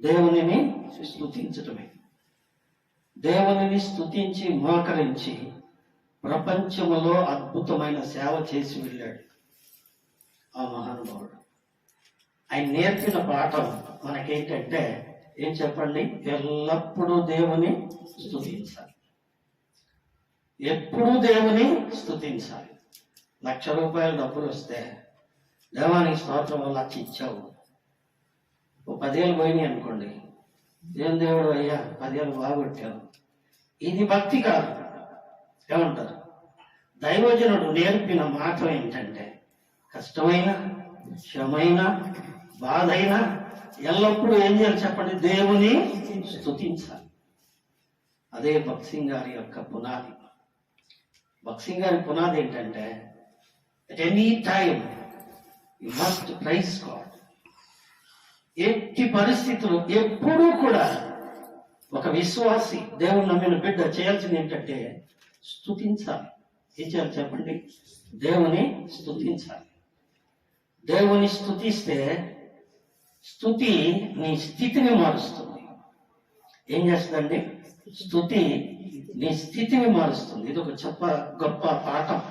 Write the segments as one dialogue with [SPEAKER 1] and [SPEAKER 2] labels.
[SPEAKER 1] దేవునిని స్తుతించటమే. దేవునిని స్తుతించి మోకరించి ప్రపంచములో అద్భుతమైన సేవ చేసి వెళ్ళాడు ఆ మహానుభావుడు. ఆయన నేర్పిన పాఠం మనకేంటంటే ఏం చెప్పండి? ఎల్లప్పుడూ దేవుని స్తుతించాలి, ఎప్పుడూ దేవుని స్తుతించాలి. ₹1,00,000 డబ్బులు వస్తే దేవానికి స్తోత్రం, 1,00,000 ఇచ్చావు, ఓ 10 ఏళ్ళు పోయినాయి అనుకోండి, ఏం దేవుడు అయ్యా 10 ఏళ్ళు బాగొట్టావు. ఇది భక్తి కాదు. ఏమంటారు? దైవజనుడు నేర్పిన మాట ఏంటంటే కష్టమైన, శ్రమైన, బాధైనా ఎల్లప్పుడూ ఏం చేయాలి చెప్పండి? దేవుని స్తుతించాలి. అదే భక్త్ సింగ్ గారి యొక్క పునాది. భక్త్ సింగ్ గారి పునాది ఏంటంటే at any time you must praise God. ఎట్టి పరిస్థితులు ఎప్పుడూ కూడా ఒక విశ్వాసి, దేవుని నమ్మిన బిడ్డ చేయాల్సింది ఏంటంటే స్తుతించాలి. ఏం చేయాలి చెప్పండి? దేవుని స్తుతించాలి. దేవుని స్తుతిస్తే స్తుతి నీ స్థితిని మారుస్తుంది. ఏం చేస్తుందండి? స్తుతి నీ స్థితిని మారుస్తుంది. ఇది ఒక గొప్ప పాఠం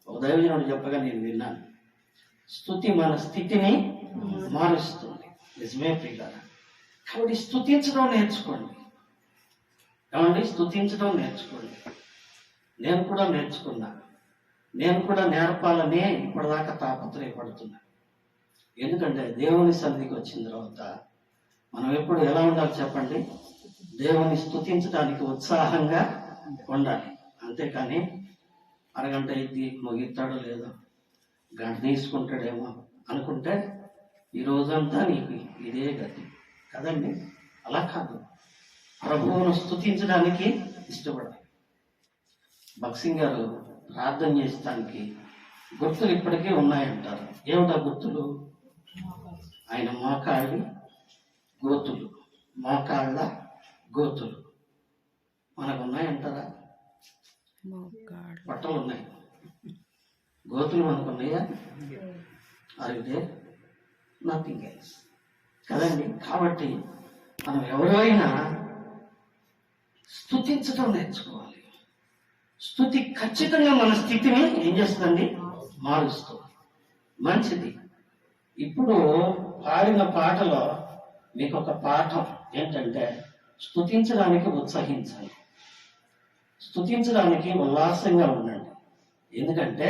[SPEAKER 1] ఒక దైవజనుడు చెప్పగా నేను విన్నాను. స్తుతి మన స్థితిని మారుస్తుంది. నిజమే ప్రియులారా. కాబట్టి స్తుతించడం నేర్చుకోండి. ఏమండి? స్తుతించడం నేర్చుకోండి. నేను కూడా నేర్చుకున్నా. నేను కూడా నేర్పాలనే ఇప్పటిదాకా తాపత్రయపడుతున్నా. ఎందుకంటే దేవుని సన్నిధికి వచ్చిన తర్వాత మనం ఎప్పుడు ఎలా ఉండాలి చెప్పండి? దేవుని స్తుతించడానికి ఉత్సాహంగా ఉండాలి. అంతేకాని అరగంట ఇది ముగిస్తాడో లేదో, గంట తీసుకుంటాడేమో అనుకుంటే ఈ రోజంతా నీకు ఇదే గతి కదండి. అలా కాదు, ప్రభువును స్తుతించడానికి ఇష్టపడాలి. భక్త్ సింగ్ గారు ప్రార్థన చేసడానికి గుర్తులు ఇప్పటికీ ఉన్నాయంటారు. ఏమిటా గుర్తులు? ఆయన మోకాళ్ళ గోతులు, మోకాళ్ళ గోతులు మనకు ఉన్నాయంటారా? బట్టలు ఉన్నాయి, గోతులు మనకు ఉన్నాయా? అరిగితే నథింగ్ ఎల్స్ కదండి. కాబట్టి మనం ఎవరైనా స్తుతించడం నేర్చుకోవాలి. స్తుతి ఖచ్చితంగా మన స్థితిని ఏం చేస్తుందండి? మారుస్తుంది. మంచిది. ఇప్పుడు పాడిన పాటలో మీకు ఒక పాఠం ఏంటంటే స్తుతించడానికి ఉత్సహించాలి, స్తుతించడానికి ఉల్లాసంగా ఉండండి. ఎందుకంటే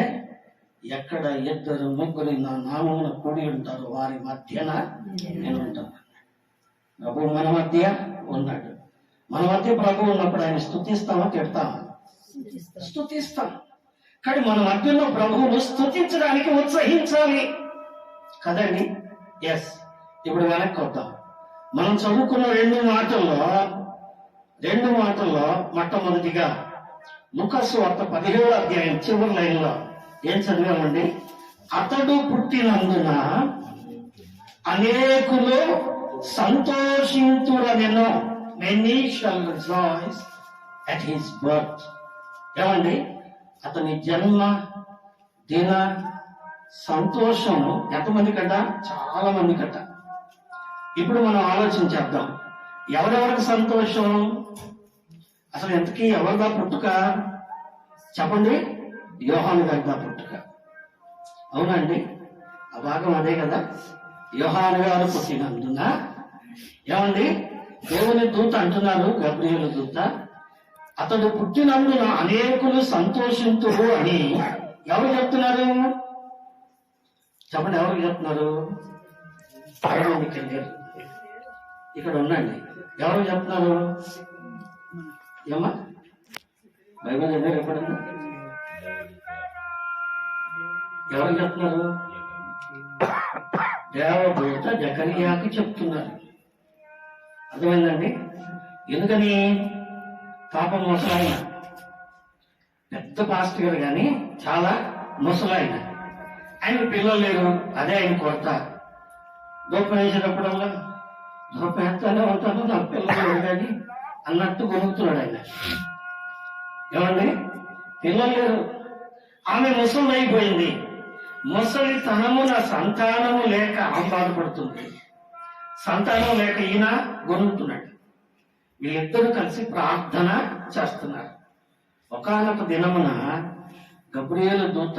[SPEAKER 1] ఎక్కడ 2 ముగ్గురు నా నామమున కూడి ఉంటారు వారి మధ్యన నేను ఉంటాను. ప్రభు మన మధ్య ఉన్నాడు. మన మధ్య ప్రభు ఉన్నప్పుడు ఆయన స్తుతిస్తామా తిడతామా? స్తుతిస్తాం. కానీ మన మధ్యలో ప్రభువును స్తుతించడానికి ఉత్సహించాలి కదండి. ఎస్. ఇప్పుడు వెనక్కి వద్దాం. మనం చదువుకున్న 2 మాటల్లో మొట్టమొదటిగా లూకా సువార్త 17వ అధ్యాయం చివరి లైన్లో ఏం చదివామండి? అతడు పుట్టినందున అనేకులు సంతోషింతురనెను. Many shall rejoice at his birth. ఏమండి? అతని జన్మ దిన సంతోషం ఎంతమంది కట? చాలా మంది కట. ఇప్పుడు మనం ఆలోచించేద్దాం, ఎవరెవరికి సంతోషం? అసలు ఎంతకీ ఎవరిదా పుట్టుక చెప్పండి? యోహాను గారిదా పుట్టుక. అవునండి, ఆ భాగం అదే కదా. యోహాను గారు పుట్టినందున ఏమండి దేవుని దూత అంటున్నారు, గబ్రియేలు దూత, అతడు పుట్టినందున అనేకులు సంతోషింతురు అని ఎవరు చెప్తున్నారు చెప్పండి? ఎవరు చెప్తున్నారు? ఇక్కడ ఉండండి. ఎవరు చెప్తున్నారు? ఏమ్మా బైబిల్ చదివారు ఎప్పుడన్నా? ఎవరు చెప్తున్నారు? దేవదూత జకర్యాకి చెప్తున్నారు. అర్థమైందండి? ఎందుకని? పాపం ముసలాయన, పెద్ద పాస్టర్ గారు కానీ చాలా ముసలాయన, ఆయన పిల్లలు లేరు. అదే ఆయన కొరత. దూపం వేసేటప్పుడల్లా దూపం వేస్తానే ఉంటాను, నాకు పిల్లలు లేరు కానీ అన్నట్టు కొనుక్కుతున్నాడు ఆయన. ఏమండి? పిల్లలు లేరు. ఆమె ముసలి అయిపోయింది. ముసలి తనమున సంతానము లేక ఆమె బాధపడుతుంది. సంతానం లేక ఈయన గొనుగుతున్నాడు. వీళ్ళిద్దరూ కలిసి ప్రార్థన చేస్తున్నారు. ఒకానొక దినమున గబ్రియేలు దూత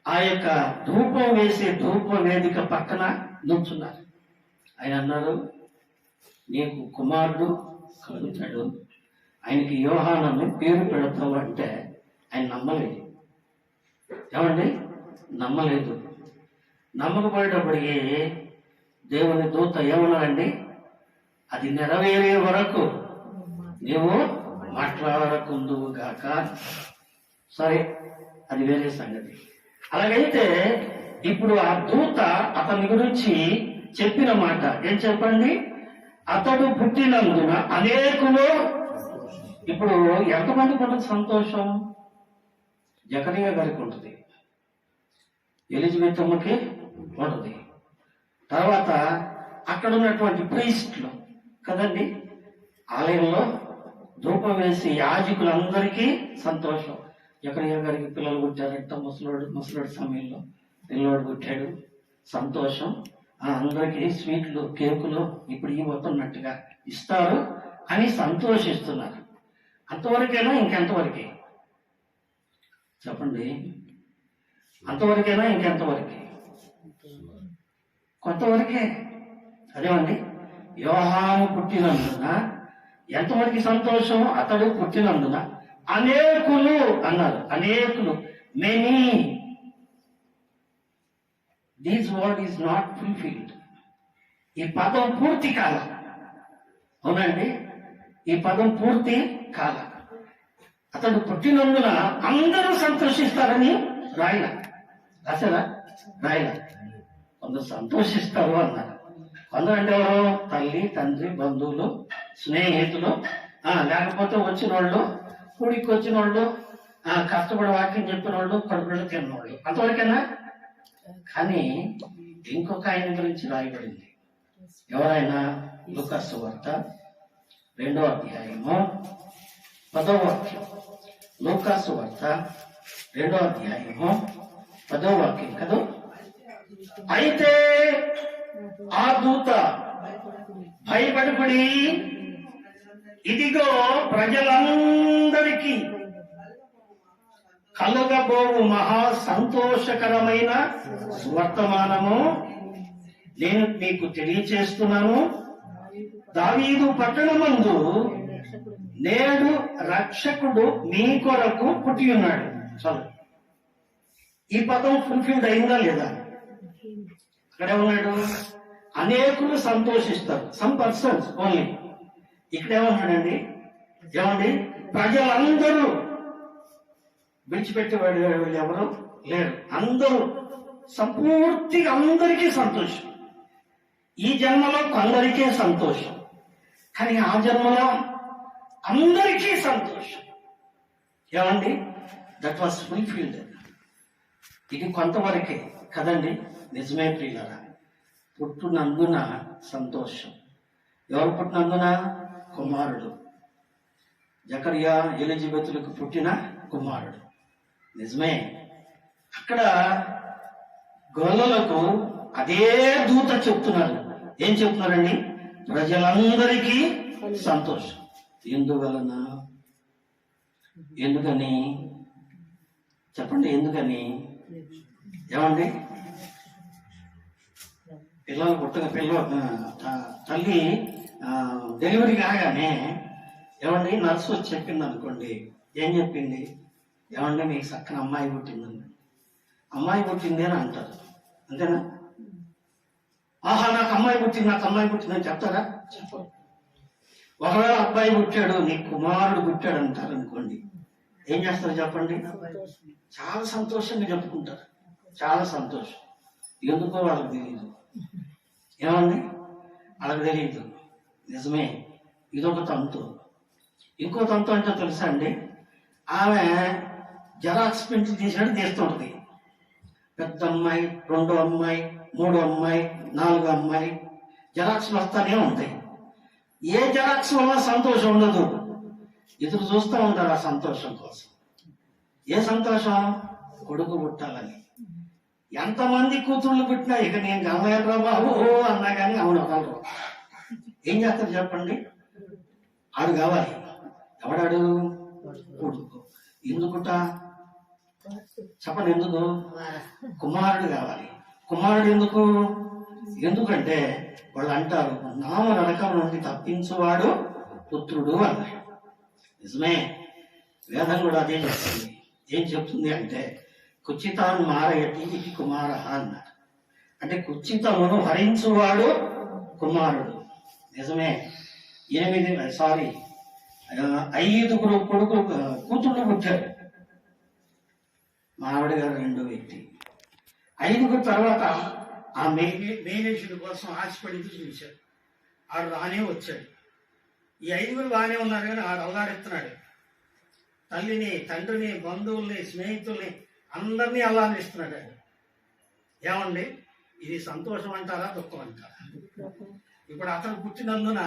[SPEAKER 1] ఆ యొక్క ధూపం వేసే ధూప వేదిక పక్కన నుంచున్నారు. ఆయన అన్నారు, నీకు కుమారుడు కలుగుతాడు, ఆయనకి యోహానని పేరు పెడతావు అంటే ఆయన నమ్మలేదు. ఏమండి? నమ్మలేదు. నమ్మకపోయేటప్పటికి దేవుని దూత ఏమన్నారండి, అది నెరవేరే వరకు నీవు మాట్లాడకుందువు గాక. సరే, అది వేరే సంగతి. అలాగైతే ఇప్పుడు ఆ దూత అతని గురించి చెప్పిన మాట ఏం చెప్పండి, అతడు పుట్టినందున అనేకులు. ఇప్పుడు ఎంతమందికి ఉంటుంది సంతోషం? జకరియా గారికి ఉంటుంది, ఎలిజబెత్ అమ్మకి ఉంటుంది, తర్వాత అక్కడ ఉన్నటువంటి ప్రీస్ట్లు కదండి, ఆలయంలో ధూపం వేసి యాజకులందరికీ సంతోషం. జకరియా గారికి పిల్లలు పుట్టారంట, ముసలోడు సమయంలో పిల్లోడు పుట్టాడు, సంతోషం. అందరికీ స్వీట్లు కేకులు ఇప్పుడు ఇవ్వతున్నట్టుగా ఇస్తారు అని సంతోషిస్తున్నారు. అంతవరకేనా ఇంకెంతవరకే చెప్పండి? అంతవరకేనా ఇంకెంతవరకే? కొంతవరకే. అదేమండి, యోహాను పుట్టినందున ఎంతవరకు సంతోషం? అతడు పుట్టినందున అనేకులు అన్నారు. అనేకులు, many. This word is not fulfilled. ఈ పదం పూర్తి కాల. అవునండి, ఈ పదం పూర్తి కాల. అతడు పుట్టినందున అందరూ సంతోషిస్తారని రాయల. రాశారా? రాయల. కొందరు సంతోషిస్తారు అన్నారు. కొందరు అంటే ఎవరు? తల్లి, తండ్రి, బంధువులు, స్నేహితులు, లేకపోతే వచ్చిన వాళ్ళు, కూడికి వచ్చిన వాళ్ళు, కష్టపడి వాక్యం చెప్పిన వాళ్ళు, కడుపులో తిన్నవాళ్ళు. అంతవరకేనా? కానీ ఇంకొక ఆయన గురించి రాయబడింది. ఎవరైనా? లూకాసు సువార్త 2వ అధ్యాయము 10వ వాక్యం. లూకాసు సువార్త 2వ అధ్యాయము 10వ వాక్యం కదా. అయితే ఆ దూత భయపడకుడి, ఇదిగో ప్రజలందరికీ కలుగబోవు మహా సంతోషకరమైన వర్తమానము నేను నీకు తెలియచేస్తున్నాను. దావీదు పట్టణమందు నేడు రక్షకుడు మీ కొరకు పుట్టి ఉన్నాడు. చాలు. ఈ పదం ఫుల్ఫిల్డ్ అయిందా లేదా? అక్కడే ఉన్నాడు. అనేకులు సంతోషిస్తారు, సమ్ పర్సన్స్ ఓన్లీ. ఇక్కడేమన్నాడండి? ఏమండి? ప్రజలందరూ. విడిచిపెట్టేవాడు ఎవరు లేరు, అందరూ సంపూర్తిగా అందరికీ సంతోషం. ఈ జన్మలో కొందరికే సంతోషం, కానీ ఆ జన్మలో అందరికీ సంతోషం. ఏమండి? That was fulfilled. ఇది కొంతవరకే కదండి. నిజమే ప్రియులారా, పుట్టినందున సంతోషం. ఎవరు పుట్టినందున? కుమారుడు. జకరియా ఎలిజబెతులకు పుట్టిన కుమారుడు. నిజమే. అక్కడ గొల్లలకు అదే దూత చెప్తున్నారు. ఏం చెప్తున్నారండి? ప్రజలందరికీ సంతోషం. ఎందువలన? ఎందుకని చెప్పండి? ఎందుకని? ఏమండి? తల్లి డెలివరీ కాగానే ఏమండి నర్సు వచ్చి చెప్పింది అనుకోండి. ఏం చెప్పింది? ఏమండి మీకు చక్కని అమ్మాయి పుట్టిందండి. అమ్మాయి పుట్టింది అని అంటారు, అంతేనా? ఆహా నాకు అమ్మాయి పుట్టిందని చెప్తారా? చెప్పరు. ఒకవేళ అబ్బాయి పుట్టాడు, నీ కుమారుడు పుట్టాడు అంటారు అనుకోండి, ఏం చేస్తారు చెప్పండి? చాలా సంతోషంగా చెప్పుకుంటారు, చాలా సంతోషం. ఎందుకో వాళ్ళకి తెలియదు. ఏమండి? వాళ్ళకి తెలియదు. నిజమే. ఇదొక తంతు. ఇంకో తంతు అంటే తెలుసా అండి? ఆమె జెరాక్స్ ప్రింట్లు తీసినట్టు తీస్తుంటది. పెద్ద అమ్మాయి, రెండో అమ్మాయి, మూడో అమ్మాయి, నాలుగో అమ్మాయి, జెరాక్స్లు వస్తానే ఉంటాయి. ఏ జెరాక్స్ వల్ల సంతోషం ఉండదు. ఎదురు చూస్తూ ఉంటారు ఆ సంతోషం కోసం. ఏ సంతోషం? కొడుకు పుట్టాలని. ఎంతమంది కూతుళ్ళు పుట్టినా ఇక నేను గమలేనరా బాబు అన్నా కానీ అవును ఒకరు ఏం చేస్తారు చెప్పండి? ఆడు కావాలి. ఎవడాడు? కొడుకు. ఎందుకుట చెప్పండి, ఎందుకు? కుమారుడు కావాలి. కుమారుడు ఎందుకు? ఎందుకంటే వాళ్ళు అంటారు నామ నరకం నుండి తప్పించువాడు పుత్రుడు అన్నారు. నిజమే, వేదం కూడా అదే చెప్తుంది. ఏం చెప్తుంది అంటే కుచితాన్ మారయతి ఇది కుమార అన్నారు. అంటే కుచితమును హరించువాడు కుమారుడు. నిజమే, 5 కూతుళ్ళు పుట్టారు. మా ఆవిడ గారు 2వ వ్యక్తి. 5 తర్వాత ఆ మేనేజుడి కోసం ఆశపడి చూశాడు. ఆడు రానే వచ్చాడు. ఈ 5 బాగానే ఉన్నారు కానీ ఆడు అవగాడెత్తున్నాడు. తల్లిని, తండ్రిని, బంధువుల్ని, స్నేహితుల్ని అందరినీ అల్లాడిస్తున్నాడు. ఏమండి, ఇది సంతోషం అంటారా, దుఃఖం అంటారా? ఇప్పుడు అతను పుట్టినందున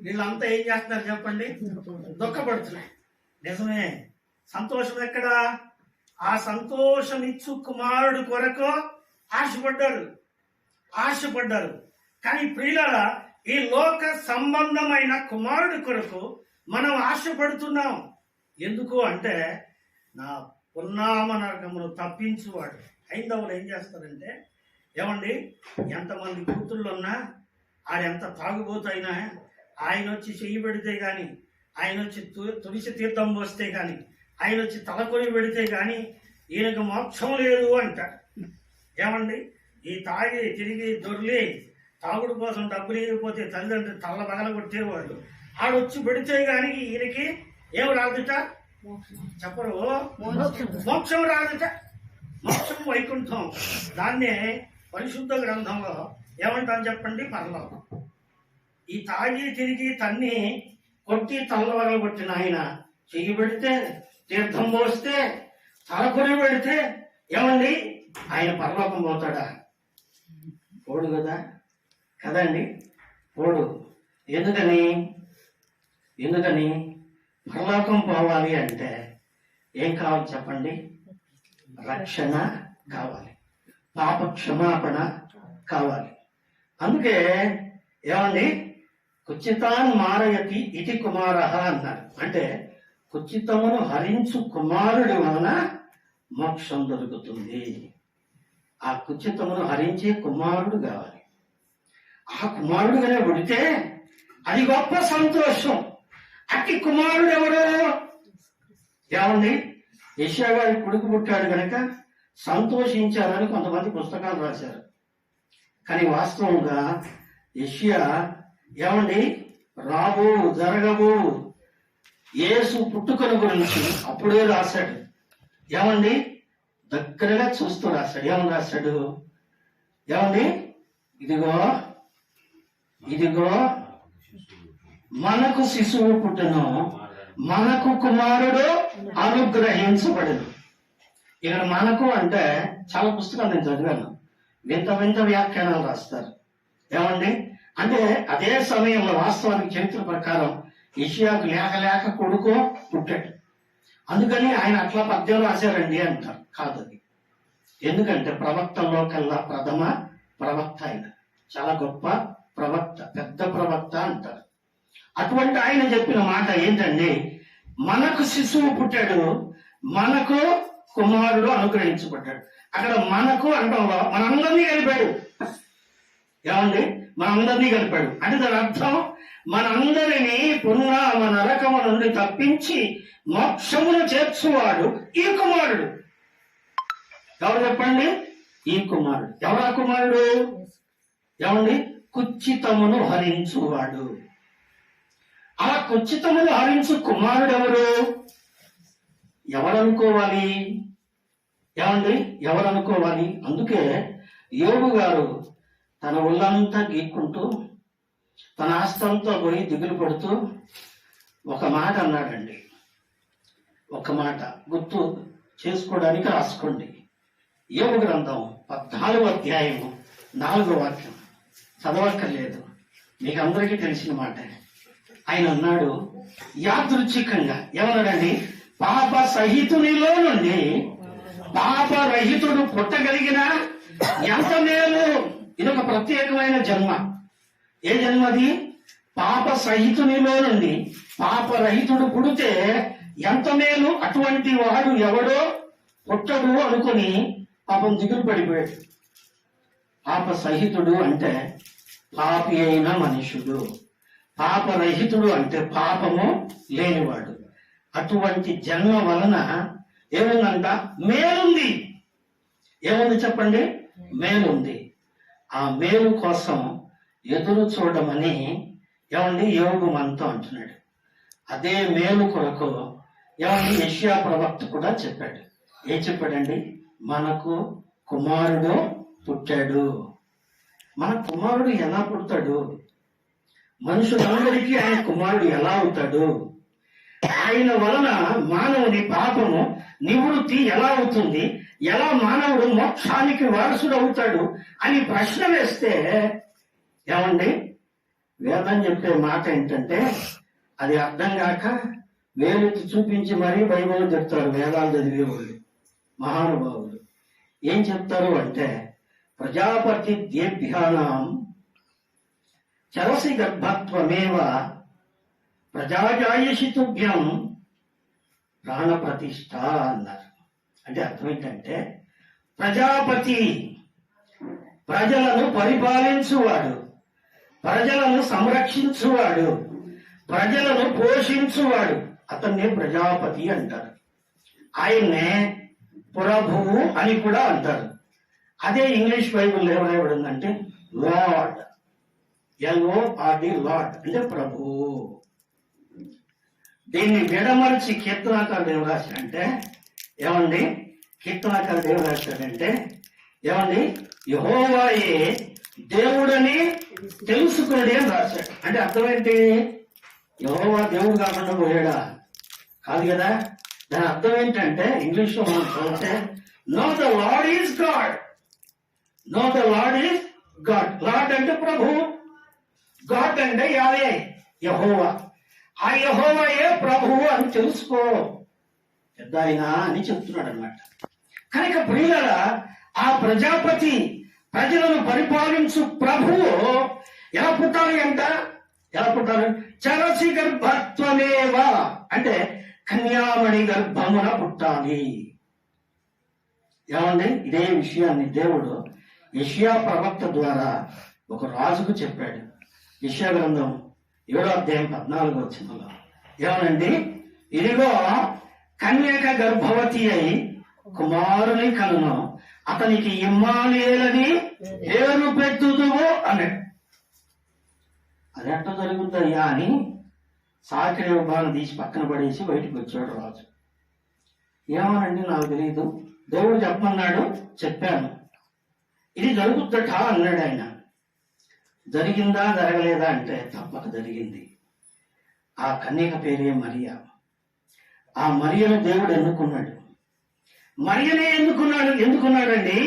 [SPEAKER 1] వీళ్ళంతా ఏం చేస్తున్నారు చెప్పండి? దుఃఖపడుతున్నాయి. నిజమే, సంతోషం ఎక్కడా? ఆ సంతోషం ఇచ్చు కుమారుడు కొరకు ఆశపడ్డారు. కానీ ప్రియులారా, ఈ లోక సంబంధమైన కుమారుడు కొరకు మనం ఆశపడుతున్నాం. ఎందుకు అంటే నా పున్నామ నరకమును తప్పించువాడు. హైందవులు ఏం చేస్తారంటే, ఏమండి, ఎంతమంది కూతుళ్ళు ఉన్నా ఆడెంత తాగుబోతైనా ఆయన వచ్చి చెయ్యి పెడితే గాని, ఆయన వచ్చి తులసి తీర్థం పోస్తే గాని, ఆయన వచ్చి తలకొని పెడితే గాని ఈయనకు మోక్షం లేదు అంటారు. ఏమండి, ఈ తాగి తిరిగి దొర్లి తాగుడు కోసం డబ్బులు ఇవ్వకపోతే తల్లిదండ్రులు తల్ల పగల కొట్టేవాడు. ఆడొచ్చి పెడితే గాని ఈయనకి ఏం రాదుట? చెప్పరు, మోక్షం రాదుట. మోక్షం వైకుంఠం. దాన్నే పరిశుద్ధ గ్రంథంలో ఏమంటాను చెప్పండి? పరలోకం. ఈ తాగి తిరిగి తన్ని కొట్టి తల్లవగల కొట్టిన ఆయన చెయ్యి పెడితే, తీర్థం పోస్తే, తలకొని పెడితే ఏమండి ఆయన పరలోకం పోతాడా? పోడు కదండి, పోడు. ఎందుకని పరలోకం పోవాలి అంటే ఏం కావాలి చెప్పండి? రక్షణ కావాలి, పాప క్షమాపణ కావాలి. అందుకే ఏమండి, కుచితాన్ మారయతి ఇది కుమార అన్నారు. అంటే కుచితమును హరించు కుమారుడి వలన మోక్షం దొరుకుతుంది. ఆ కుచితమును హరించే కుమారుడు కావాలి. ఆ కుమారుడుగానే పుడితే అది గొప్ప సంతోషం. అట్టి కుమారుడు ఎవరు? ఏమండి, యెషయా గారి కొడుకు పుట్టాడు కనుక సంతోషించారని కొంతమంది పుస్తకాలు రాశారు. కానీ వాస్తవంగా యెషయా ఏమండి జరగబో యేసు పుట్టుకను గురించి అప్పుడే రాశాడు. ఏమండి, దగ్గరగా చూస్తూ రాశాడు. ఏమని రాశాడు? ఏమండి, ఇదిగో మనకు శిశువు పుట్టును, మనకు కుమారుడు అనుగ్రహించబడను. ఇక్కడ మనకు అంటే చాలా పుస్తకాలు నేను చదివాను. వింత వ్యాఖ్యానాలు రాస్తారు. ఏమండి, అంటే అదే సమయంలో వాస్తవానికి చరిత్ర ప్రకారం యెషయాకు లేక కొడుకు పుట్టాడు. అందుకని ఆయన అట్లా పద్యం రాశారండి అంటారు. కాదు అది. ఎందుకంటే ప్రవక్తల్లో కల్లా ప్రథమ ప్రవక్త ఆయన. చాలా గొప్ప ప్రవక్త, పెద్ద ప్రవక్త అంటారు. అటువంటి ఆయన చెప్పిన మాట ఏంటండి? మనకు శిశువు పుట్టాడు, మనకు కుమారుడు అనుగ్రహించబడ్డాడు. అక్కడ మనకు అంటంలో మనందరినీ కలిపాడు. ఏమండి, మనందరినీ కలిపాడు అంటే దాని అర్థం మనందరినీ పున్నామ నరకము నుండి తప్పించి మోక్షమును చేర్చువాడు ఈ కుమారుడు. ఎవరు చెప్పండి? ఈ కుమారుడు. ఎవరా కుమారుడు? ఏమండి, కుచితమును హరించువాడు. ఆ కుచితమును హరించు కుమారుడు ఎవరనుకోవాలి? ఏమండి, ఎవరనుకోవాలి? అందుకే యోబు గారు తన ఒళ్ళంతా గీక్కుంటూ తన ఆస్తంతో పోయి దిగులు పడుతూ ఒక మాట అన్నాడండి. ఒక మాట గుర్తు చేసుకోవడానికి రాసుకోండి. యోబు గ్రంథం 14వ అధ్యాయము 4వ వాక్యం. చదవక్కర్లేదు, మీకు అందరికీ తెలిసిన మాట. ఆయన అన్నాడు యాదృచ్ఛికంగా, ఏమన్నాడండి? పాప సహితునిలో నుండి పాపరహితుడు పుట్టగలిగిన ఎంత మేలు. ఇది ఒక ప్రత్యేకమైన జన్మ. ఏ జన్మది? పాప సహితునిలో నుండి పాపరహితుడు పుడితే ఎంత మేలు. అటువంటి వాడు ఎవడో పుట్టడు అనుకుని పాపం దిగులు పడిపోయాడు. పాప సహితుడు అంటే పాపి అయిన మనుషుడు, పాపరహితుడు అంటే పాపము లేనివాడు. అటువంటి జన్మ వలన ఏముందంట? మేలుంది. ఏముంది చెప్పండి? మేలుంది. ఆ మేలు కోసం ఎదురు చూడమని ఏమండి యోగు మనతో అంటున్నాడు. అదే మేలు కొరకు ఏమండి యెషయా ప్రవక్త కూడా చెప్పాడు. ఏం చెప్పాడండి? మనకు కుమారుడు పుట్టాడు. మన కుమారుడు ఎలా పుడతాడు? మనుషులందరికీ ఆయన కుమారుడు ఎలా అవుతాడు? ఆయన వలన మానవుని పాపము నివృత్తి ఎలా అవుతుంది? ఎలా మానవుడు మోక్షానికి వారసుడు అవుతాడు అని ప్రశ్న వేస్తే ఏమండి వేదం చెప్పే మాట ఏంటంటే, అది అర్థం కాక వేలెత్తి చూపించి మరీ బైబిల్ చెప్తారు వేదాలు చదివే వాళ్ళు మహానుభావులు. ఏం చెప్తారు అంటే, ప్రజాపతి దేభ్యానాం చరసి గర్భత్వమేవ ప్రజాజాయసితుభ్యం ప్రాణప్రతిష్ఠ అన్నారు. అంటే అర్థం ఏంటంటే, ప్రజాపతి ప్రజలను పరిపాలించువాడు, ప్రజలను సంరక్షించువాడు, ప్రజలను పోషించువాడు, అతన్నే ప్రజాపతి అంటారు. ఆయన్నే ప్రభువు అని కూడా అంటారు. అదే ఇంగ్లీష్ బైబిల్ ఏమైనా లార్డ్, LORD, లార్డ్ అంటే ప్రభువు. దీన్ని విడమర్చి కీర్తనాకారుడు ఏం రాశాడంటే, ఏమండి కీర్తనాకారుడు ఏం రాశాడంటే, ఏమండి యెహోవాయే దేవుడని తెలుసుకుని అని రాశాడు. అంటే అర్థం ఏంటి? యెహోవా దేవుడు కాకుండా పోయాడా? కాదు కదా. దాని అర్థం ఏంటంటే ఇంగ్లీష్ లో మనం చదివితే, know the lord is God, know the lord is God. Lord అంటే ప్రభు, గాడ్ అంటే యావే యెహోవా. ఆ యెహోవాయే ప్రభువు అని తెలుసుకో పెద్ద ఆయన అని చెప్తున్నాడు అనమాట. కనుక ప్రియులారా, ఆ ప్రజాపతి ప్రజలను పరిపాలించు ప్రభువు ఎలా పుట్టాలి అంట? ఎలా పుట్టాలి? చరసి గర్భత్వమేవా అంటే కన్యామణి గర్భమున పుట్టాలి. ఏమండి ఇదే విషయాన్ని దేవుడు యెషయా ప్రవక్త ద్వారా ఒక రాజుకు చెప్పాడు. యెషయా గ్రంథం 7వ అధ్యాయం 14వ వచనంలో ఏమనండి, ఇదిగో కన్యక గర్భవతి అయి కుమారుని కనును, అతనికి ఇమ్మానుయేలని పేరు పెట్టుదువు అన్నాడు. అది ఎట్లా జరుగుతుందయ్యా అని సాకిరి బాను తీసి పక్కన పడేసి బయటకు వచ్చాడు రాజు. ఏమోనండి నాకు తెలియదు, దేవుడు చెప్పమన్నాడు, చెప్పాను, ఇది జరుగుద్దట అన్నాడు ఆయన. జరిగిందా జరగలేదా అంటే తప్పక జరిగింది. ఆ కన్యక పేరే మరియా. ఆ మరియను దేవుడు ఎన్నుకున్నాడు. మరియనే ఎందుకున్నాడండి?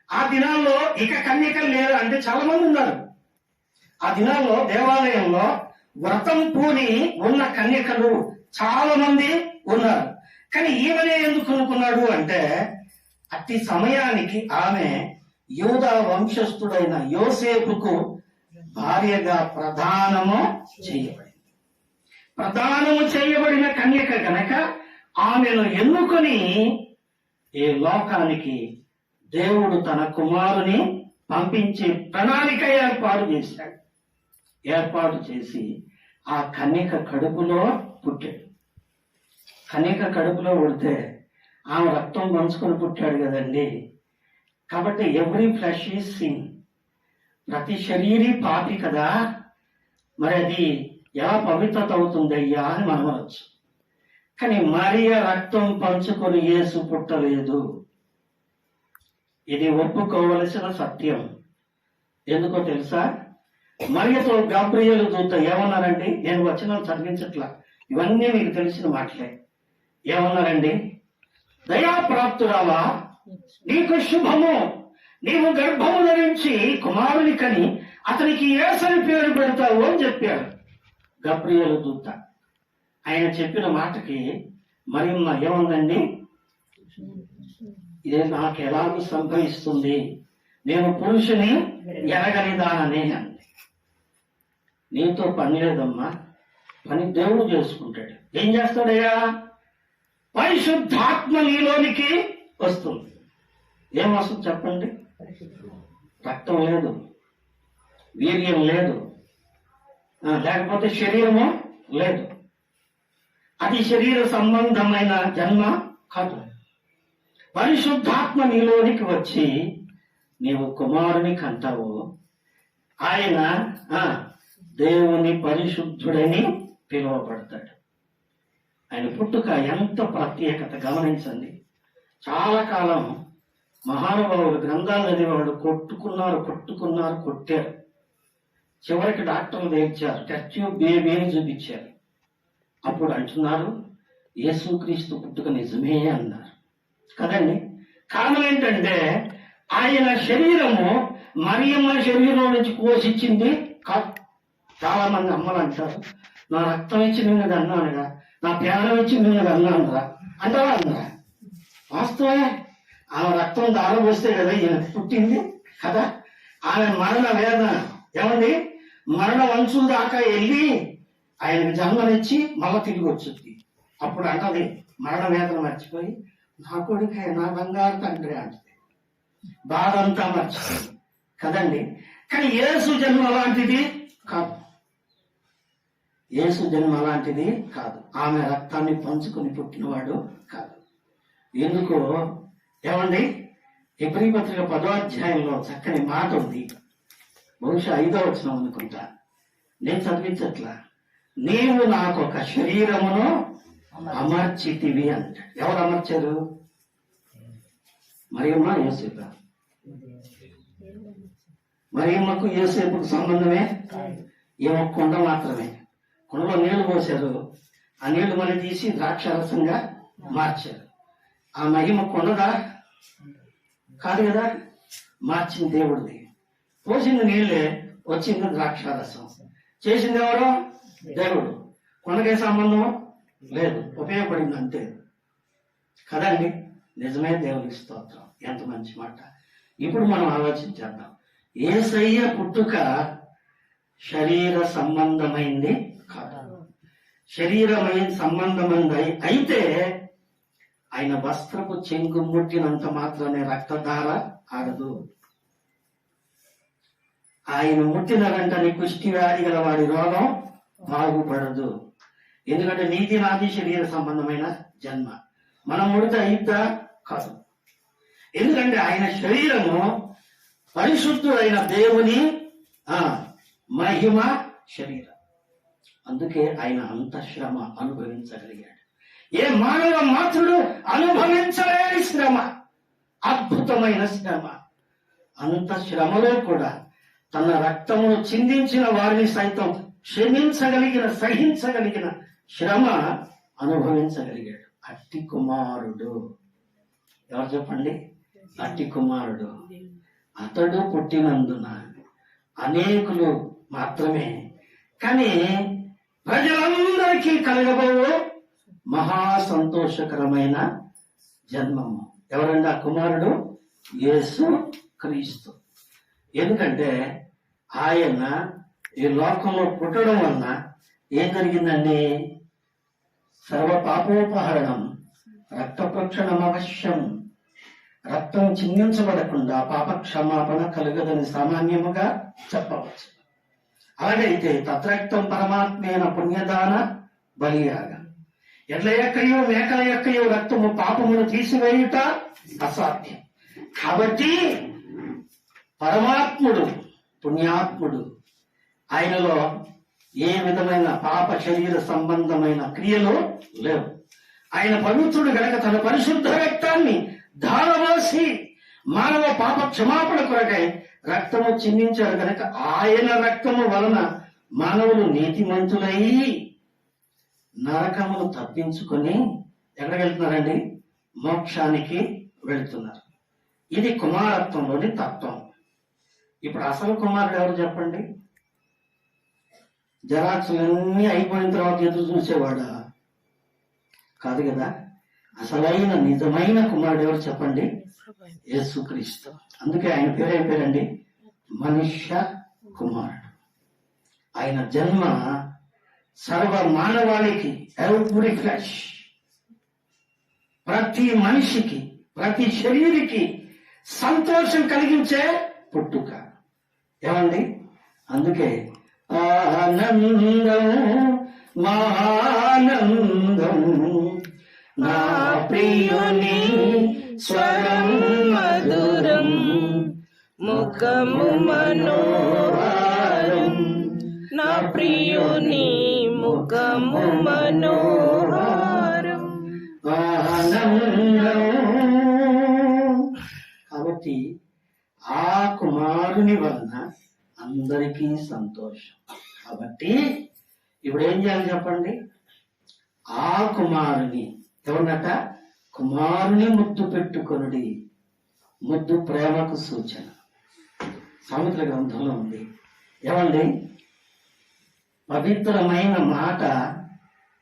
[SPEAKER 1] ఆ దినాల్లో ఇక కన్యకలు లేరు అంటే చాలా మంది ఉన్నారు. ఆ దినాల్లో దేవాలయంలో వ్రతం పూని ఉన్న కన్యకలు చాలా మంది ఉన్నారు. కానీ ఈమెనే ఎందుకు అనుకున్నాడు అంటే, అట్టి సమయానికి ఆమె యూదా వంశస్థుడైన యోసేపుకు భార్యగా ప్రదానము చేయబడిన కన్యక గనక ఆమెను ఎన్నుకొని ఈ లోకానికి దేవుడు తన కుమారుని పంపించే ప్రణాళిక ఏర్పాటు చేసి ఆ కన్యక కడుపులో పుట్టాడు. కన్యక కడుపులో పుడితే ఆమె రక్తం పంచుకొని పుట్టాడు కదండి. కాబట్టి ఎవ్రీ ఫ్లెష్ ఈజ్ సిన్, ప్రతి శరీరీ పాపి కదా, మరి అది ఎలా పవిత్రత అవుతుందయ్యా అని మనం అనొచ్చు. కానీ మరియ రక్తం పంచుకొని యేసు పుట్టలేదు. ఇది ఒప్పుకోవలసిన సత్యం. ఎందుకో తెలుసా? మరియతో గాబ్రియేలు దూత ఏమన్నారండి? నేను వచనాలు చదివించట్లా, ఇవన్నీ మీకు తెలిసిన మాటలే. ఏమన్నారండి? దయాప్రాప్తురావా, నీకు శుభము, నీవు గర్భము ధరించి కుమారుని కని అతనికి యేసని పేరు పెడతావు అని చెప్పారు గబ్రియేలు దూత. ఆయన చెప్పిన మాటకి మరియమ్మ ఏముందండి, ఇదే నాకు ఎలాగూ సంభవిస్తుంది, నేను పురుషుని ఎరగని దాననే అంది. నీతో పని లేదమ్మా, పని దేవుడు చేసుకుంటాడు. ఏం చేస్తాడయ్యా? పరిశుద్ధాత్మ నీలోనికి వస్తుంది. ఏం వస్తుంది చెప్పండి? రక్తం లేదు, వీర్యం లేదు, లేకపోతే శరీరము లేదు. అది శరీర సంబంధమైన జన్మ కాదు. పరిశుద్ధాత్మ నీలోనికి వచ్చి నీవు కుమారుని కంటావు. ఆయన దేవుని పరిశుద్ధుడని పిలువబడతాడు. ఆయన పుట్టుక ఎంత ప్రత్యేకత గమనించండి. చాలా కాలం మహానుభావులు గ్రంథాలు చదివేవాడు కొట్టారు. చివరికి డాక్టర్లు తెచ్చారు, టెస్ట్ ట్యూబ్ బేబీని చూపించారు. అప్పుడు అంటున్నారు యేసుక్రీస్తు పుట్టుక నిజమే అన్నారు కదండి. కారణం ఏంటంటే ఆయన శరీరము మరియమ్మ శరీరం నుంచి కోసిచ్చింది కాదు. చాలా మంది అమ్మలు అంటారు, నా రక్తం ఇచ్చి నిన్నది అన్నానుగా, నా ప్రాణం ఇచ్చి నిన్నది అన్నానురా అంటారా అన్నారా? వాస్తవే, ఆమె రక్తం దారబోస్తే కదా ఈయన పుట్టింది కదా. ఆమె మరణ వేదన ఏమండి, మరణ వంశుల దాకా వెళ్ళి ఆయనకు జన్మనిచ్చి మళ్ళా తిరిగి వచ్చింది. అప్పుడు అంటది మరణ వేదన మర్చిపోయి, నా కొడుకే, నా బంగారు తండ్రి అంటది. బాధ అంతా మర్చిపోయింది కదండి. కానీ యేసు జన్మ అలాంటిది కాదు. యేసు జన్మ అలాంటిది కాదు. ఆమె రక్తాన్ని పంచుకొని పుట్టినవాడు కాదు. ఎందుకో ఏమండి, హెబ్రీ పత్రిక 10వ అధ్యాయంలో చక్కని మాట ఉంది. బహుశా 5వ వచనం అనుకుంటా, నేను చదివించట్లా. నీవు నాకు ఒక శరీరమును అమర్చితివి అంట. ఎవరు అమర్చారు? మరియమ్మ, యోసేపు? మరియమ్మకు యోసేపుకు సంబంధమే. ఏమో కుండ మాత్రమే. కుండలో నీళ్లు పోశారు, ఆ నీళ్లు మళ్ళీ తీసి ద్రాక్షారసంగా మార్చారు. ఆ మహిమ కొండదా కాదు కదా, మార్చింది దేవుడిది. పోసింది నీళ్లే, వచ్చింది ద్రాక్షారసం. చేసింది ఎవరు? దేవుడు. కొండకే సంబంధం లేదు, ఉపయోగపడింది అంతే కదండి. నిజమే, దేవునికి స్తోత్రం. ఎంత మంచి మాట. ఇప్పుడు మనం ఆలోచించేద్దాం. యేసయ్య పుట్టుక శరీర సంబంధమైంది కాదు. శరీరమైన సంబంధమైంది అయితే ఆయన వస్త్రపు చెంగు ముట్టినంత మాత్రమే రక్తధార ఆగదు. ఆయన ముట్టిన వెంటనే కుష్టి వ్యాధి గల వాడి రోగం బాగుపడదు. ఎందుకంటే నీతి నాది శరీర సంబంధమైన జన్మ. మనం ముడితే అయిద్దా? కాదు. ఎందుకంటే ఆయన శరీరము పరిశుద్ధుడైన దేవుని మహిమ శరీరం. అందుకే ఆయన అంత శ్రమ అనుభవించగలిగాడు. ఏ మానవ మాతృడు అనుభవించలేని శ్రమ, అద్భుతమైన శ్రమ. అంత శ్రమలో కూడా తన రక్తమును చిందించిన వారిని సైతం క్షమించగలిగిన, సహించగలిగిన శ్రమ అనుభవించగలిగాడు. అట్టి కుమారుడు ఎవరు చెప్పండి? అట్టి కుమారుడు. అతడు పుట్టినందున అనేకులు మాత్రమే, కానీ ప్రజలందరికీ కలగబోవు మహా సంతోషకరమైన జన్మము. ఎవరండి ఆ కుమారుడు? యేసు క్రీస్తు. ఎందుకంటే ఆయన ఈ లోకంలో పుట్టడం వలన ఏం జరిగిందండి? సర్వ పాపోపహరణం, రక్త ప్రోక్షణం అవశ్యం. రక్తం చిందించబడకుండా పాప క్షమాపణ కలుగదని సామాన్యముగా చెప్పవచ్చు. అలాగైతే తత్రక్తం పరమాత్మైన పుణ్యదాన బలియాగ. ఎడ్ల యొక్కయో మేకల యొక్కయో రక్తము పాపమును తీసివేయుట అసాధ్యం. కాబట్టి పరమాత్ముడు, పుణ్యాత్ముడు, ఆయనలో ఏ విధమైన పాప శరీర సంబంధమైన క్రియలు లేవు. ఆయన పవిత్రుడు గనక తన పరిశుద్ధ రక్తాన్ని ధారపోసి మానవ పాప క్షమాపణ కొరకై రక్తము చిందించారు కనుక ఆయన రక్తము వలన మానవులు నీతిమంతులై నరకమును తప్పించుకొని ఎక్కడికి వెళ్తున్నారండి? మోక్షానికి వెళుతున్నారు. ఇది కుమారత్వంలోని తత్వం. ఇప్పుడు అసలు కుమారుడు ఎవరు చెప్పండి? జరాక్సులన్నీ అయిపోయిన తర్వాత ఎదురు చూసేవాడా? కాదు కదా. అసలైన నిజమైన కుమారుడు ఎవరు చెప్పండి? యేసుక్రీస్తు. అందుకే ఆయన పేరు ఏం పేరండి? మనుష్య కుమారుడు. ఆయన జన్మ సర్వ మానవాళికి, ఎవ్రీ ఫ్లెష్, ప్రతి మనిషికి, ప్రతి శరీరికి సంతోషం కలిగించే పుట్టుక. ఏమండి? అందుకే ఆనందం మహానందం నా ప్రియుని స్వరం మధురం
[SPEAKER 2] ముఖము మనోహరం నా ప్రియుని ముఖము మనోహరం.
[SPEAKER 1] ఆనందం. కాబట్టి ఆ కుమారుని వలన అందరికీ సంతోషం. కాబట్టి ఇప్పుడు ఏం చేయాలి చెప్పండి? ఆ కుమారుని ఎవరన్నట? కుమారుని ముద్దు పెట్టుకొనుడి. ముద్దు ప్రేమకు సూచన. సామెతల గ్రంథంలో ఉంది. ఏమండి? పవిత్రమైన మాట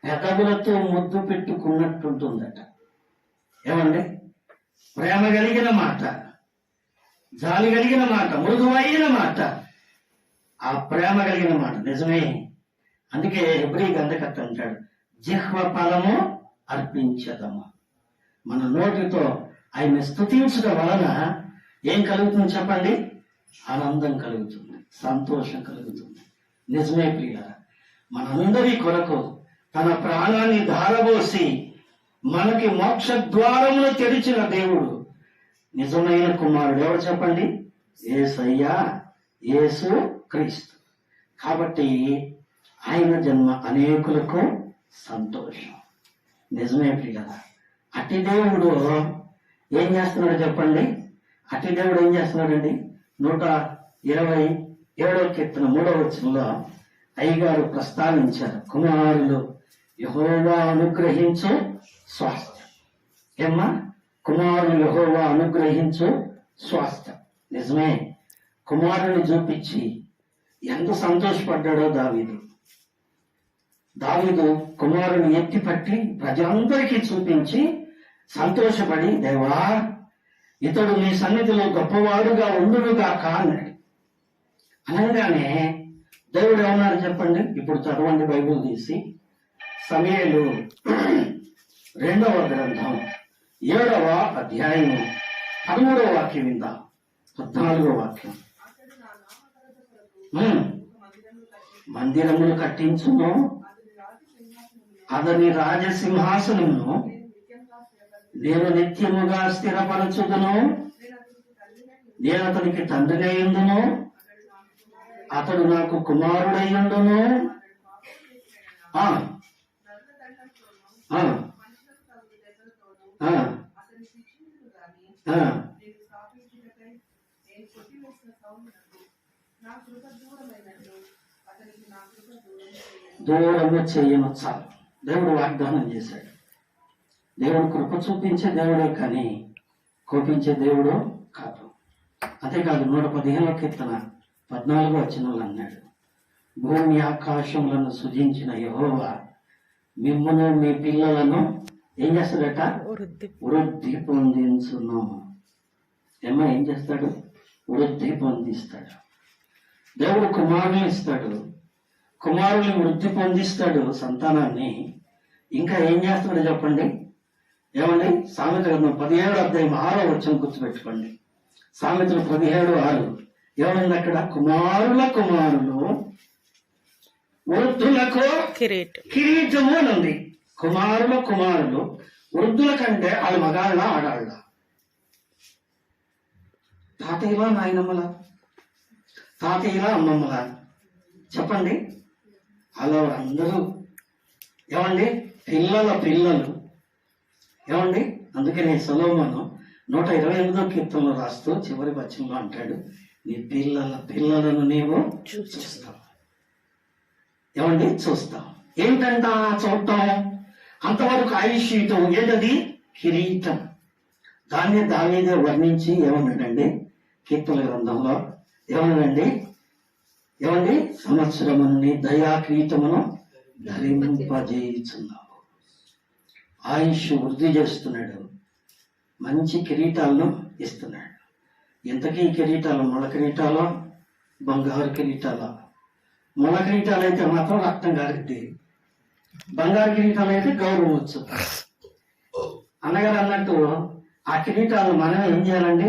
[SPEAKER 1] పెదవులతో ముద్దు పెట్టుకున్నట్టుంటుందట. ఏమండి? ప్రేమ కలిగిన మాట, జాలి కలిగిన మాట, మృదువైన మాట, ఆ ప్రేమ కలిగిన మాట నిజమే. అందుకే హెబ్రీ గ్రంథకర్త అంటాడు, జిహ్వ ఫలము అర్పించదము. మన నోటితో ఆయన్ని స్తుతించడం వలన ఏం కలుగుతుంది చెప్పండి? ఆనందం కలుగుతుంది, సంతోషం కలుగుతుంది. నిజమే ప్రియులారా, మనందరి కొరకు తన ప్రాణాన్ని ధారబోసి మనకి మోక్ష ద్వారమును తెరిచిన దేవుడు నిజమైన కుమారుడు ఎవరు చెప్పండి? యేసయ్యా, యేసు క్రీస్తు. కాబట్టి ఆయన జన్మ అనేకులకు సంతోషం. నిజమే ప్రియులారా. అట్టి దేవుడు ఏం చేస్తున్నాడు చెప్పండి? అట్టి దేవుడు ఏం చేస్తున్నాడండి? 127వ కీర్తన 3వ వచనంలో అయ్యగారు ప్రస్తావించారు, కుమారులు యెహోవా అనుగ్రహించు స్వాస్థ్యం. ఏమ్మా? కుమారులు యెహోవా అనుగ్రహించు స్వాస్థ్యం. నిజమే. కుమారుని చూపించి ఎంత సంతోషపడ్డాడో దావీదు. కుమారుని ఎత్తిపట్టి ప్రజలందరికీ చూపించి సంతోషపడి, దేవా ఇతడు నీ సన్నిధిలో గొప్పవాడుగా ఉండునుగాక అన్నాడు. అనగానే దేవుడు ఏమన్నారు చెప్పండి? ఇప్పుడు చదవండి బైబిల్ తీసి, సమూయేలు 2వ గ్రంథం 7వ అధ్యాయం 13వ వాక్యం విందాం. 14వ వాక్యం. మందిరములు కట్టించును, అతని రాజసింహాసనమును నేను నిత్యముగా స్థిరపరచుదును, నేను అతనికి తండ్రినయ్యుందును, అతడు నాకు కుమారుడయ్యుండును. దూరము చేయను చాలు. దేవుడు వాగ్దానం చేశాడు. దేవుడు కృప చూపించే దేవుడే కానీ కోపించే దేవుడు కాదు. అంతేకాదు 115వ కీర్తన 14వ వచనంలో అన్నాడు, భూమి ఆకాశములను సృజించిన యెహోవా మిమ్మును మీ పిల్లలను ఏం చేస్తాడట? వృద్ధి పొందించును. ఏమో ఏం చేస్తాడు? వృద్ధి పొందిస్తాడు. దేవుడు కుమారుని ఇస్తాడు, కుమారుని వృద్ధి పొందిస్తాడు సంతానాన్ని. ఇంకా ఏం చేస్తాడు చెప్పండి? ఏమండి? సామెత గ్రంథం 17వ అధ్యాయం 6వ వచనం గుర్తుపెట్టుకోండి. సామెతలు 17:6 ఏమైంది అక్కడ? కుమారులు వృద్ధులకు కిరీటము అని ఉంది. కుమారులు వృద్ధుల కంటే వాళ్ళు మగాళ్ళ ఆడాళ్ళ, తాతయ్యలా నాయనమ్మలా, తాతయ్యలా అమ్మమ్మలా చెప్పండి. అలా అందరూ ఏమండి? పిల్లలు ఏమండి? అందుకనే సొలొమోను 128వ కీర్తనలో రాస్తూ చివరి వచనంలో అంటాడు, నీ పిల్లలను నీవు చూస్తావు. ఏమండి? చూస్తావు. ఏంటంట చూడటం? అంతవరకు ఆయుష్యుతం ఏంటది? కిరీటం. దాన్ని దావీదే వర్ణించి ఏమన్నాడండి కీర్తన గ్రంథంలో? ఏమన్నాడండి? ఏమండి? సంవత్సరముని దయా కిరీటమును ధరింపజేయుచున్నావు. ఆయుష్ వృద్ధి చేస్తున్నాడు, మంచి కిరీటాలను ఇస్తున్నాడు. ఇంతకీ కిరీటాలు ముళ్ళ కిరీటాలు, బంగారు కిరీటాలు. ముళ్ళ కిరీటాలు అయితే మాత్రం రక్తం గారిద్ది, బంగారు కిరీటాలు అయితే గౌరవం వచ్చు. అన్నగారు అన్నట్టు ఆ కిరీటాలను మనం ఏం చేయాలండి?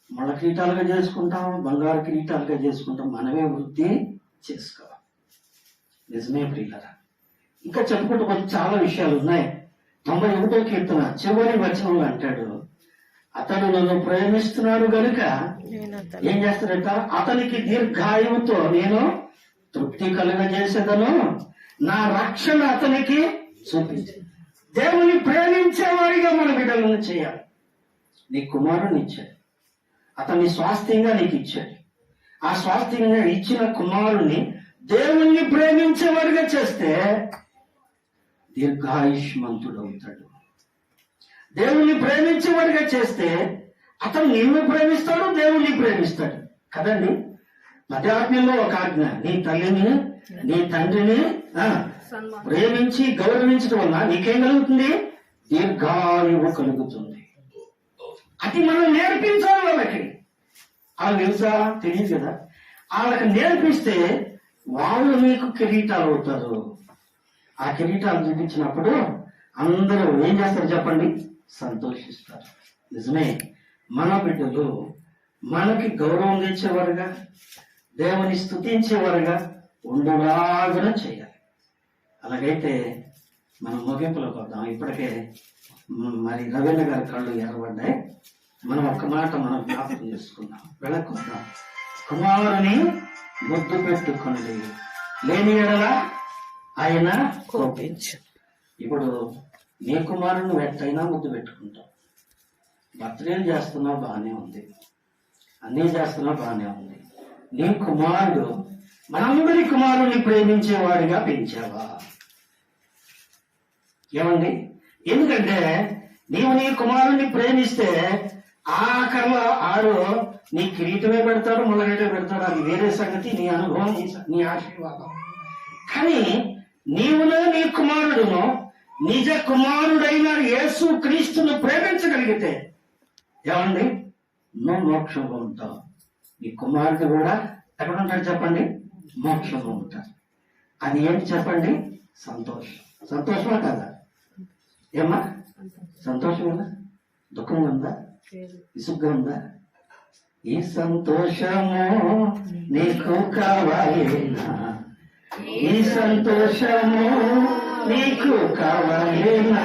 [SPEAKER 1] ముళ్ళ కిరీటాలుగా చేసుకుంటాం, బంగారు కిరీటాలుగా చేసుకుంటాం. మనమే వృద్ధి చేసుకోవాలి. నిజమే ప్రియులారా. ఇంకా చెప్పుకుంటూ పోతే చాలా విషయాలు ఉన్నాయి. 91వ కీర్తన చివరి వచనంలో అంటాడు, అతడు నన్ను ప్రేమిస్తున్నాడు గనుక ఏం చేస్తాడట? అతనికి దీర్ఘాయువుతో నేను తృప్తి కలుగజేసేదను, నా రక్షణ అతనికి చూపించు. దేవుని ప్రేమించేవారిగా మన బిడ్డలను చేయాలి. నీ కుమారుని ఇచ్చాడు, అతన్ని స్వాస్థ్యంగా నీకు ఇచ్చాడు. ఆ స్వాస్థ్యంగా ఇచ్చిన కుమారుని దేవుణ్ణి ప్రేమించేవారిగా చేస్తే దీర్ఘాయుష్మంతుడు అవుతాడు. దేవుణ్ణి ప్రేమించేవాడిగా చేస్తే అతను నిన్ను ప్రేమిస్తాడు, దేవుణ్ణి ప్రేమిస్తాడు కదండి. 10 ఆజ్ఞల్లో ఒక ఆజ్ఞ, నీ తల్లిని నీ తండ్రిని ప్రేమించి గౌరవించడం వల్ల నీకేం కలుగుతుంది? దీర్ఘాయువు కలుగుతుంది. అది మనం నేర్పించాలి వాళ్ళకి. వాళ్ళు తెలుసా? తెలియదు కదా. వాళ్ళకి నేర్పిస్తే వాళ్ళు నీకు కిరీటాలు అవుతారు. ఆ కిరీటాలు చూపించినప్పుడు అందరూ ఏం చేస్తారు చెప్పండి? సంతోషిస్తారు. నిజమే, మన బిడ్డలు మనకి గౌరవం తెచ్చేవారుగా, దేవుని స్తుతించేవారుగా ఉండేలాగా చేయాలి. అలాగైతే మనం ముగింపులోకి వద్దాం. ఇప్పటికే మరి రవీంద్ర గారి కళ్ళు ఎర్రబడ్డాయి. మనం ఒక్క మాట మనం జ్ఞాపకం చేసుకుందాం, వెళ్ళకొద్దాం. కుమారుని ముద్దు పెట్టుకోండి, లేని ఎడల ఆయన
[SPEAKER 2] కోపించు.
[SPEAKER 1] ఇప్పుడు నీ కుమారుని వెట్టైనా ముద్దు పెట్టుకుంటాం. బర్త్డేలు చేస్తున్నావు, బాగానే ఉంది, అన్నీ చేస్తున్నావు, బాగానే ఉంది. నీ కుమారుడు మనందరి కుమారుని ప్రేమించేవాడిగా పెంచావా? ఏమండి? ఎందుకంటే నీవు నీ కుమారుణ్ణి ప్రేమిస్తే ఆఖరిలో ఆడు నీ కిరీటమే పెడతాడు, ముళ్ళగడ్డే పెడతాడు. అది వేరే సంగతి, నీ అనుభవం, నీ ఆశీర్వాదం. కానీ నీవును నీ కుమారుడును నిజ కుమారుడైన యేసు క్రీస్తును ప్రేమించగలిగితే ఏమండి, నువ్వు మోక్షంలో ఉంటావు. నీ కుమారుడు కూడా ఎక్కడ ఉంటాడు చెప్పండి? మోక్షంలో ఉంటాడు. అది ఏంటి చెప్పండి? సంతోషం. సంతోషమా కాదా? ఏమ్మా, సంతోషమేనా? దుఃఖంగా ఉందా? విసుగ్గా ఉందా? ఈ సంతోషము నీకు కావాలేనా? ఈ సంతోషము నీకు కావాలేనా?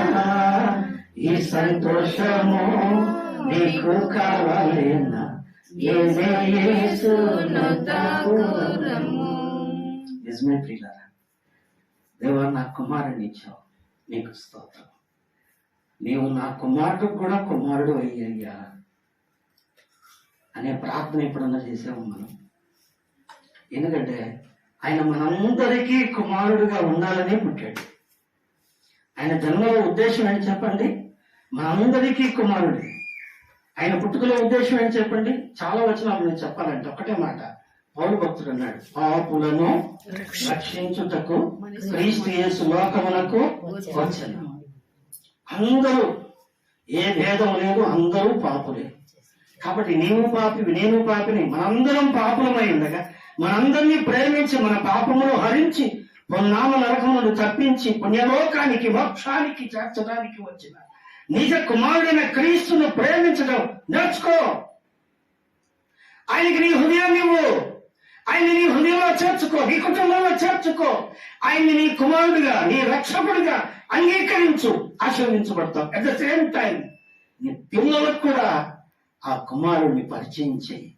[SPEAKER 1] ఈ సంతోషము నీకు కావాలేనా? నిజమే ప్రియులారా, దేవా నా కుమారుని ఇచ్చావు, నీకు స్తోత్రం. నీవు నా కుమారుడు కూడా కుమారుడు అయ్యా అనే ప్రార్థన ఎప్పుడన్నా చేసాము మనం? ఎందుకంటే ఆయన మనందరికీ కుమారుడుగా ఉండాలని పుట్టాడు. ఆయన జన్మలో ఉద్దేశం ఏంటి చెప్పండి? మనందరికీ కుమారుడు. ఆయన పుట్టుకలో ఉద్దేశం ఏంటి చెప్పండి? చాలా వచనాలు నేను చెప్పాలంటే ఒకటే మాట. పౌలు భక్తుడు అన్నాడు, పాపులను రక్షించుటకు క్రీస్తు యేసు లోకమునకు వచ్చెను. అందరూ, ఏ భేదం లేదు, అందరూ పాపులే. కాబట్టి నీవు పాపివి, నేను పాపిని, మనందరం పాపులమై ఉండగా మనందరినీ ప్రేమించి మన పాపమును హరించి పొన్నామ నరకమును తప్పించి పుణ్యలోకానికి మోక్షానికి చేర్చడానికి వచ్చిన నిజ కుమారుడైన క్రీస్తును ప్రేమించడం నేర్చుకో. ఆయనకి నీ హృదయాన్ని ఇవ్వు, ఆయన్ని నీ హృదయంలో చేర్చుకో, నీ కుటుంబంలో చేర్చుకో. ఆయన్ని నీ కుమారుడిగా, నీ రక్షకుడిగా అంగీకరించు, ఆశీర్వదించబడతావు. అట్ ద సేమ్ టైం నీ పిల్లలకు కూడా ఆ కుమారుడిని పరిచయం చేయి.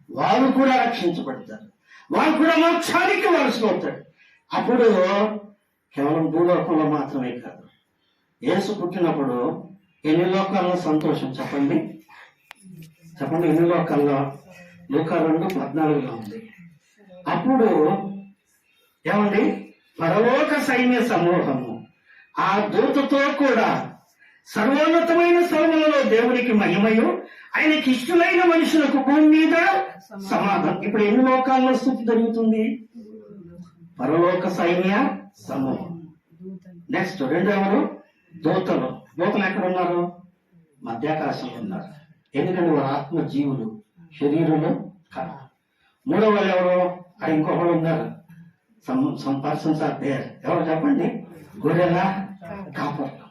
[SPEAKER 1] వారు కూడా రక్షించబడతారు, వారు కూడా మోక్షానికి వారసులవుతాడు. అప్పుడు కేవలం భూలోకంలో మాత్రమే కాదు, యేసు పుట్టినప్పుడు ఎన్ని లోకాల్లో సంతోషం చెప్పండి? చెప్పండి, ఎన్ని లోకాల్లో? లూకా 2:14 ఉంది. అప్పుడు ఏమండి, పరలోక సైన్య సమూహము ఆ దూతతో కూడా సర్వోన్నతమైన స్థలములలో దేవునికి మహిమయు, ఆయనకి ఇష్టమైన మనుషులకు భూమి మీద సమాధానం. ఇప్పుడు ఎన్ని లోకాల్లో స్థుతి జరుగుతుంది? పరలోక సైన్య సమూహం. నెక్స్ట్ 2 ఎవరు? దూతలు దూతలు ఎక్కడ ఉన్నారు? మధ్యాకాశంలో ఉన్నారు. ఎందుకంటే వారు ఆత్మ జీవులు, శరీరులు కాదు. మూడవ వాళ్ళు ఎవరు? ఇంకొకళ్ళు ఉన్నారు. Some persons are there. ఎవరు చెప్పండి? గొర్రెల కాపర్లు.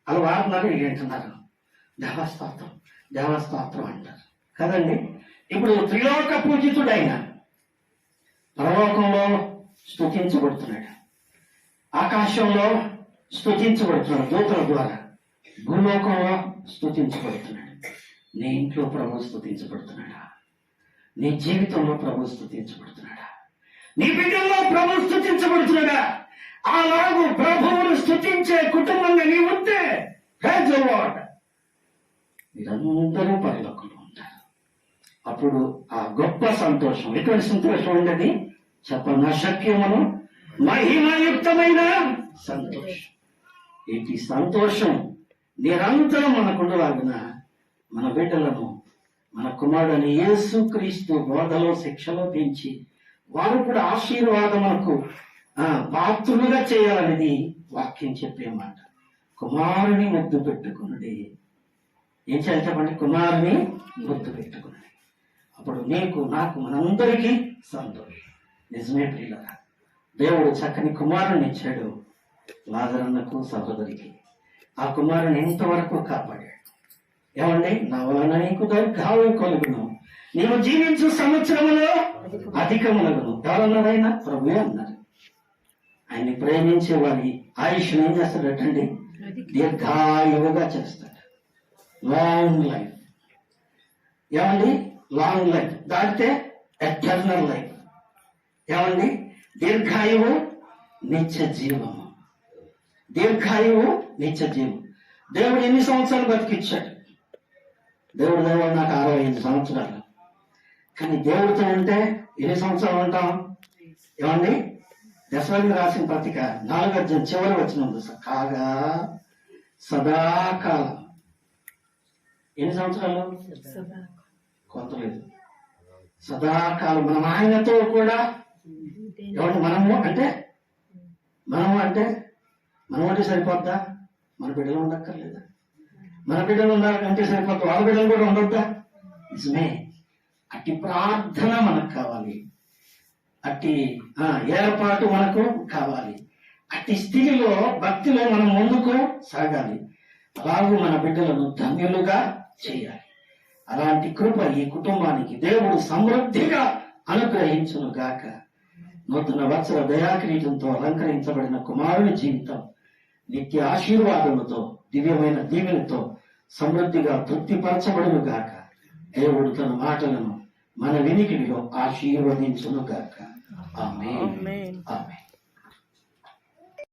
[SPEAKER 1] అలా వాడుతున్నారు, ఏంటున్నారు? దేవస్తోత్రం దేవస్తోత్రం అంటారు కదండి. ఇప్పుడు త్రిలోక పూజితుడైన పరలోకంలో స్తుతించబడుతున్నాడు, ఆకాశంలో స్తుతించబడుతున్నాడు దూతల ద్వారా, భూలోకంలో స్తుతించబడుతున్నాడు. నీ ఇంట్లో ప్రభు స్తుతించబడుతున్నాడా? నీ జీవితంలో ప్రభు స్తుతించబడుతున్నాడా? నీ బిడ్డల్లో ప్రభు స్తుతించబడుతున్నాడా? అలాగూ ప్రభువును స్తుతించే కుటుంబంగా నీ ఉంటే ప్రైజ్ ది లార్డ్, మీరందరూ పరలోకంలో ఉంటారు. అప్పుడు ఆ గొప్ప సంతోషం, ఎటువంటి సంతోషం ఉండేది చెప్పన శక్యమును మహిమయుక్తమైన సంతోషం. ఇటు సంతోషం నిరంతరం మనకుండలాగిన మన బిడ్డలను మన కుమారుడని యేసుక్రీస్తు బోధలో శిక్షలో పెంచి వారు కూడా ఆశీర్వాదములకు పాత్రులుగా చేయాలనేది వాక్యం చెప్పే మాట. కుమారుని ముద్దు పెట్టుకున్నది. ఏం చేయాలి చెప్పండి? కుమారుని ముద్దు పెట్టుకున్నది. అప్పుడు నీకు నాకు మనందరికీ సంతోషం. నిజమే ప్రియులారా, దేవుడు చక్కని కుమారుని ఇచ్చాడు లాజరన్నకు సహోదరికి. ఆ కుమారుని ఎంతవరకు కాపాడాడు. ఏమండి? నా వలన నీకు దీర్ఘాయు కలుగును, నీవు జీవించు సంవత్సరములో అధికములగును. ఎవరన్నారైనా? ప్రభువే అన్నారు. ఆయన్ని ప్రేమించే వారి ఆయుష్ను ఏం చేస్తాడటండి? దీర్ఘాయువుగా చేస్తాడు. Long life. ఏమండి? లాంగ్ లైఫ్ దాటితే ఎటర్నల్ లైఫ్. ఏమండి? దీర్ఘాయువు నిత్య జీవము. దీర్ఘాయువు నిత్య జీవం. దేవుడు ఎన్ని సంవత్సరాలు బతికిచ్చాడు? దేవుడు నాకు 65 సంవత్సరాలు. కానీ దేవుడితో ఉంటే ఎన్ని సంవత్సరాలు ఉంటాం? ఏమండి? దశరథుడు రాసిన పత్రిక 4వ అధ్యాయం చివరి వచ్చిన కాగా సదాకాలం. ఎన్ని సంవత్సరాలు? కొత్తలేదు. సదాకాలం మనం ఆయనతో కూడా. ఏమంటే మనము అంటే సరిపోద్దా? మన బిడ్డలు ఉండక్కర్లేదా? మన బిడ్డలు ఉండాలంటే సరిపోద్దా? వాళ్ళ బిడ్డలు కూడా ఉండొద్దా? నిజమే. అట్టి ప్రార్థన మనకు కావాలి, అట్టి ఏర్పాటు మనకు కావాలి. అట్టి స్థితిలో భక్తిలో మనం ముందుకు సాగాలి. అలాగే మన బిడ్డలను ధన్యులుగా చేయాలి. అలాంటి కృప ఈ కుటుంబానికి దేవుడు సమృద్ధిగా అనుగ్రహించును గాక. నూతన వత్సర దయాకిరీటంతో అలంకరించబడిన కుమారుని జీవితం నిత్య ఆశీర్వాదములతో దివ్యమైన దీవెనతో సమృద్ధిగా తృప్తిపరచబడును గాక. దేవుడు తన మాటలను మన వినికిడిలో ఆశీర్వదించును గాక. ఆమేన్. ఆమేన్.